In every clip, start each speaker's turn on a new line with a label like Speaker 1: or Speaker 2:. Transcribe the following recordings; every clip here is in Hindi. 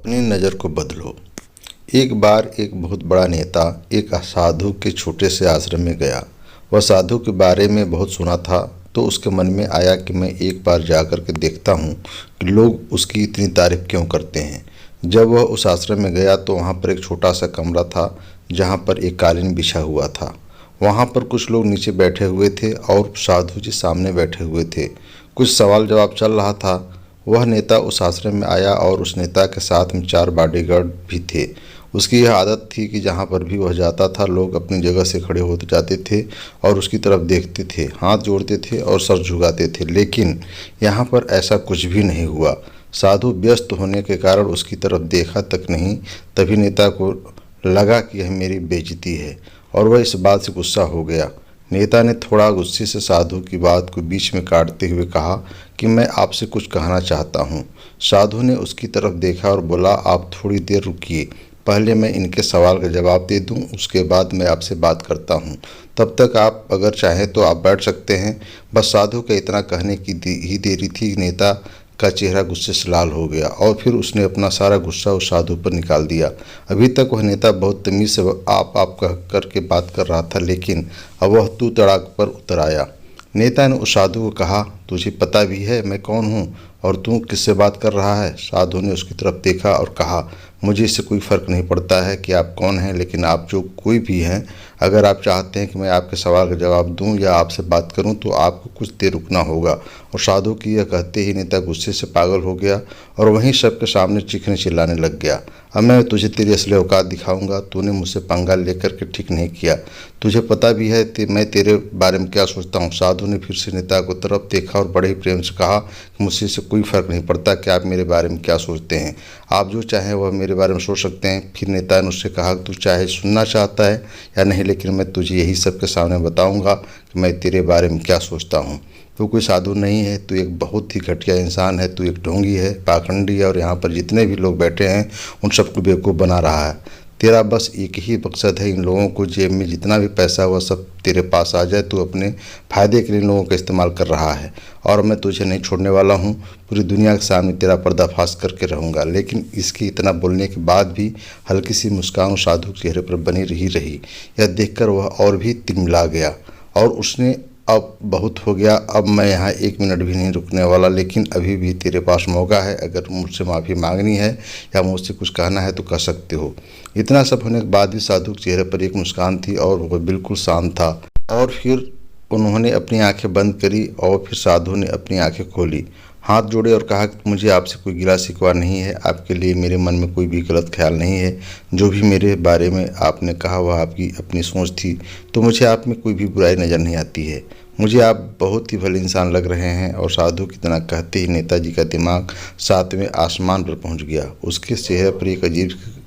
Speaker 1: अपनी नज़र को बदलो। एक बार एक बहुत बड़ा नेता एक साधु के छोटे से आश्रम में गया। वह साधु के बारे में बहुत सुना था, तो उसके मन में आया कि मैं एक बार जाकर के देखता हूँ कि लोग उसकी इतनी तारीफ क्यों करते हैं। जब वह उस आश्रम में गया तो वहाँ पर एक छोटा सा कमरा था जहाँ पर एक कालीन बिछा हुआ था। वहाँ पर कुछ लोग नीचे बैठे हुए थे और साधु जी सामने बैठे हुए थे। कुछ सवाल जवाब चल रहा था। वह नेता उस आश्रम में आया और उस नेता के साथ में 4 बॉडीगार्ड भी थे। उसकी यह आदत थी कि जहाँ पर भी वह जाता था लोग अपनी जगह से खड़े होते जाते थे और उसकी तरफ देखते थे, हाथ जोड़ते थे और सर झुकाते थे। लेकिन यहाँ पर ऐसा कुछ भी नहीं हुआ। साधु व्यस्त होने के कारण उसकी तरफ देखा तक नहीं। तभी नेता को लगा कि यह मेरी बेइज्जती है और वह इस बात से गुस्सा हो गया। नेता ने थोड़ा गुस्से से साधु की बात को बीच में काटते हुए कहा कि मैं आपसे कुछ कहना चाहता हूँ। साधु ने उसकी तरफ देखा और बोला, आप थोड़ी देर रुकिए, पहले मैं इनके सवाल का जवाब दे दूं, उसके बाद मैं आपसे बात करता हूं। तब तक आप अगर चाहें तो आप बैठ सकते हैं। बस साधु का इतना कहने की ही देरी थी, नेता का चेहरा गुस्से से लाल हो गया और फिर उसने अपना सारा गुस्सा उस साधु पर निकाल दिया। अभी तक वह नेता बहुत तमीज़ से आप कह करके बात कर रहा था, लेकिन अब वह तू तड़ाक पर उतर आया। नेता ने उस साधु को कहा, तुझे पता भी है मैं कौन हूँ और तू किससे बात कर रहा है? साधु ने उसकी तरफ देखा और कहा, मुझे इससे कोई फ़र्क नहीं पड़ता है कि आप कौन हैं, लेकिन आप जो कोई भी हैं, अगर आप चाहते हैं कि मैं आपके सवाल का जवाब दूं या आपसे बात करूं तो आपको कुछ देर रुकना होगा। और साधु की यह कहते ही नेता गुस्से से पागल हो गया और वहीं सबके सामने चीखने चिल्लाने लग गया। अब मैं तुझे तेरी असली औकात दिखाऊंगा। तूने मुझसे पंगा लेकर के ठीक नहीं किया। तुझे पता भी है मैं तेरे बारे में क्या सोचता हूँ। साधु ने फिर से नेता को तरफ देखा और बड़े ही प्रेम से कहा कि मुझसे इससे कोई फ़र्क नहीं पड़ता कि आप मेरे बारे में क्या सोचते हैं। आप जो चाहें वह मेरे बारे में सोच सकते हैं। फिर नेता ने उससे कहा, तू चाहे सुनना चाहता है या नहीं, लेकिन मैं तुझे यही सबके सामने बताऊंगा कि मैं तेरे बारे में क्या सोचता हूँ। तू कोई साधु नहीं है, तू एक बहुत ही घटिया इंसान है, तू एक ढोंगी है, पाखंडी है और यहाँ पर जितने भी लोग बैठे हैं उन सबको बेवकूफ़ बना रहा है। तेरा बस एक ही मकसद है, इन लोगों को जेब में जितना भी पैसा हुआ सब तेरे पास आ जाए। तू अपने फ़ायदे के लिए इन लोगों का इस्तेमाल कर रहा है और मैं तुझे नहीं छोड़ने वाला हूँ। पूरी दुनिया के सामने तेरा पर्दाफाश करके रहूँगा। लेकिन इसके इतना बोलने के बाद भी हल्की सी मुस्कान साधु के चेहरे पर बनी रही। यह देखकर वह और भी तिलमिला गया और उसने, अब बहुत हो गया, अब मैं यहाँ 1 मिनट भी नहीं रुकने वाला। लेकिन अभी भी तेरे पास मौका है, अगर मुझसे माफ़ी मांगनी है या मुझसे कुछ कहना है तो कह सकते हो। इतना सब होने के बाद भी साधु के चेहरे पर एक मुस्कान थी और वह बिल्कुल शांत था। और फिर उन्होंने अपनी आंखें बंद करी और फिर साधु ने अपनी आंखें खोली, हाथ जोड़े और कहा कि मुझे आपसे कोई गिला शिकवा नहीं है। आपके लिए मेरे मन में कोई भी गलत ख्याल नहीं है। जो भी मेरे बारे में आपने कहा वह आपकी अपनी सोच थी, तो मुझे आप में कोई भी बुराई नज़र नहीं आती है। मुझे आप बहुत ही भले इंसान लग रहे हैं। और साधु की तरह कहते ही नेताजी का दिमाग 7वें आसमान पर पहुंच गया। उसके चेहरे पर एक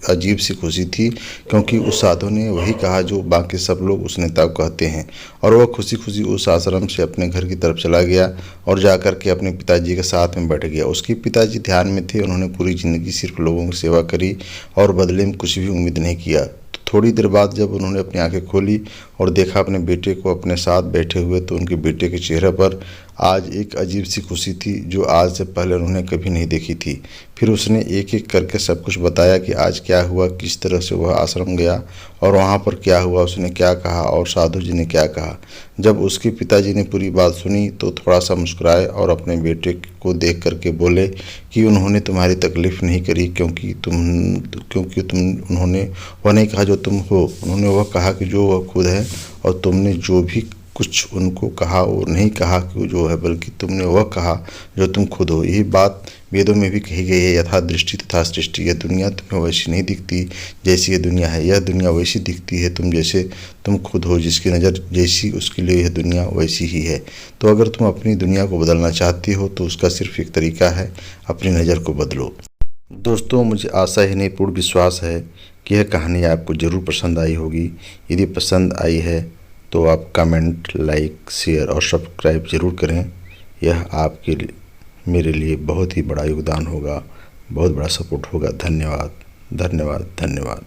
Speaker 1: अजीब सी खुशी थी, क्योंकि उस साधु ने वही कहा जो बाकी सब लोग उस नेता को कहते हैं। और वह खुशी खुशी उस आश्रम से अपने घर की तरफ चला गया और जाकर के अपने पिताजी के साथ में बैठ गया। उसके पिताजी ध्यान में थे। उन्होंने पूरी ज़िंदगी सिर्फ लोगों की सेवा करी और बदले में कुछ भी उम्मीद नहीं किया। थोड़ी देर बाद जब उन्होंने अपनी आंखें खोली और देखा अपने बेटे को अपने साथ बैठे हुए, तो उनके बेटे के चेहरे पर आज एक अजीब सी खुशी थी जो आज से पहले उन्होंने कभी नहीं देखी थी। फिर उसने एक एक करके सब कुछ बताया कि आज क्या हुआ, किस तरह से वह आश्रम गया और वहाँ पर क्या हुआ, उसने क्या कहा और साधु जी ने क्या कहा। जब उसके पिताजी ने पूरी बात सुनी तो थोड़ा सा मुस्कुराए और अपने बेटे को देख करके बोले कि उन्होंने तुम्हारी तकलीफ़ नहीं करी, क्योंकि तुम उन्होंने वह नहीं कहा जो तुम हो, उन्होंने वह कहा कि जो वह खुद है। और तुमने जो भी कुछ उनको कहा वो नहीं कहा कि वो जो है, बल्कि तुमने वह कहा जो तुम खुद हो। यही बात वेदों में भी कही गई है, यथा दृष्टि तथा सृष्टि। यह दुनिया तुम्हें वैसी नहीं दिखती जैसी ये दुनिया है, यह दुनिया वैसी दिखती है तुम जैसे तुम खुद हो। जिसकी नज़र जैसी उसके लिए यह दुनिया वैसी ही है। तो अगर तुम अपनी दुनिया को बदलना चाहती हो तो उसका सिर्फ एक तरीका है, अपनी नज़र को बदलो। दोस्तों, मुझे आशा ही नहीं पूर्ण विश्वास है कि यह कहानी आपको ज़रूर पसंद आई होगी। यदि पसंद आई है तो आप कमेंट, लाइक, शेयर और सब्सक्राइब ज़रूर करें। यह आपके लिए, मेरे लिए बहुत ही बड़ा योगदान होगा, बहुत बड़ा सपोर्ट होगा। धन्यवाद, धन्यवाद, धन्यवाद।